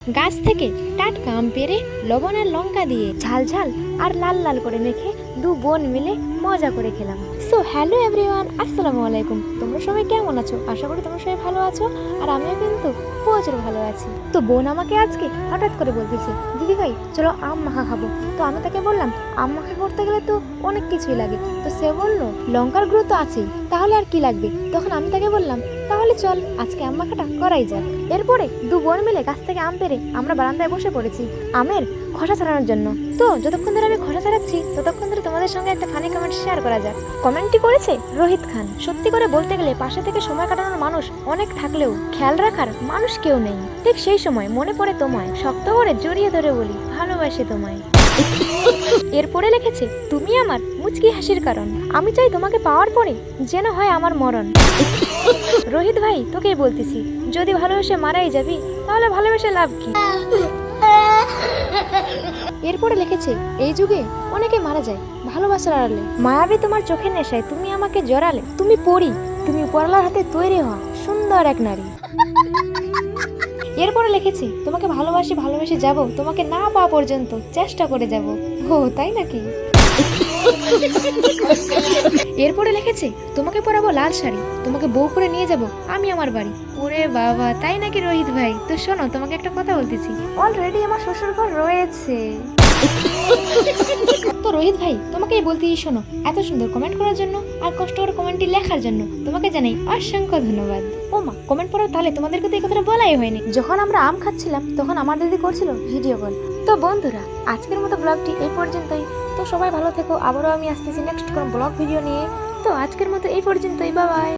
গাছ থেকে টাটকা আম পেড়ে লবণ আর লঙ্কা দিয়ে ঝাল ঝাল আর লাল লাল করে মেখে দু বোন মিলে মজা করে খেলাম। সো হ্যালো এভরিওয়ান, আসসালামু আলাইকুম। তোমরা সবাই কেমন আছো? আশা করি তোমরা সবাই ভালো আছো, আর আমিও কিন্তু প্রচুর ভালো আছি। তো বোন আমাকে আজকে হঠাৎ করে বলতেছে, দিদি ভাই চলো আম মাখা খাবো। তো আমি তাকে বললাম আম মাখা করতে গেলে তো অনেক কিছুই লাগে। তো সে বললো লঙ্কার গুঁড়ো তো আছেই, তাহলে আর কি লাগবে? তখন আমি তাকে বললাম তাহলে চল আজকে আম মাখাটা করাই যাক। এরপরে দু বোন মিলে গাছ থেকে আম পেড়ে আমরা বারান্দায় বসে পড়েছি আমের খোসা ছাড়ানোর জন্য। তো যতক্ষণ ধরে আমি খোসা ছাড়াচ্ছি ততক্ষণ ধরে তোমাদের সঙ্গে একটা ফানি কমেন্ট শেয়ার করা যাক। কমেন্টটি করেছে রোহিত খান। সত্যি করে বলতে গেলে পাশে থেকে সময় কাটানোর মানুষ অনেক থাকলেও খেয়াল রাখার মানুষ কেউ নেই। ঠিক সেই সময় মনে পড়ে তোমায়, শক্ত করে জড়িয়ে ধরে বলি ভালোবাসি তোমায়। এরপরে লিখেছে তুমি আমার মুচকি হাসির কারণ, আমি চাই তোমাকে পাওয়ার পরে যেন হয় আমার মরণ। রোহিত ভাই তোকেই বলতেছি, যদি ভালোবেসে মারাই যাবি তাহলে ভালোবেসে লাভ কি? এরপরে লিখেছে এই যুগে অনেকে মারা যায় ভালোবাসার আড়ালে, মায়াবী তোমার চোখের নেশায় তুমি আমাকে জড়ালে, তুমি পড়ি তুমি উপরওয়ালার হাতে তৈরি হওয়া সুন্দর এক নারী। এরপরে লিখেছি তোমাকে ভালোবাসি ভালোবেসে যাব, তোমাকে না পাওয়া পর্যন্ত চেষ্টা করে যাব। ও তাই নাকি? এরপরে লিখেছে তোমাকে পরাবো লাল শাড়ি, তোমাকে বউ করে নিয়ে যাব আমি আমার বাড়ি। ওরে বাবা, তাই নাকি রোহিত ভাই? তো শোনো তোমাকে একটা কথা বলতেছি, অলরেডি আমার শ্বশুর ঘর রয়েছে। তো রোহিত ভাই তোমাকেই বলতেই শোনো, এত সুন্দর কমেন্ট করার জন্য আর কষ্ট করে কমেন্টটি লেখার জন্য তোমাকে জানাই অসংখ্য ধন্যবাদ। ও মা, কমেন্ট পড়ার তাহলে তোমাদেরকে তো এই কথাটা বলাই হয়নি। যখন আমরা আম খাচ্ছিলাম তখন আমার দিদি করছিল ভিডিও কল। তো বন্ধুরা আজকের মতো ব্লগটি এই পর্যন্তই। তো সবাই ভালো থেকো, আবারও আমি আসতেছি নেক্সট কোন ব্লগ ভিডিও নিয়ে। তো আজকের মতো এই পর্যন্তই, বাই বাই।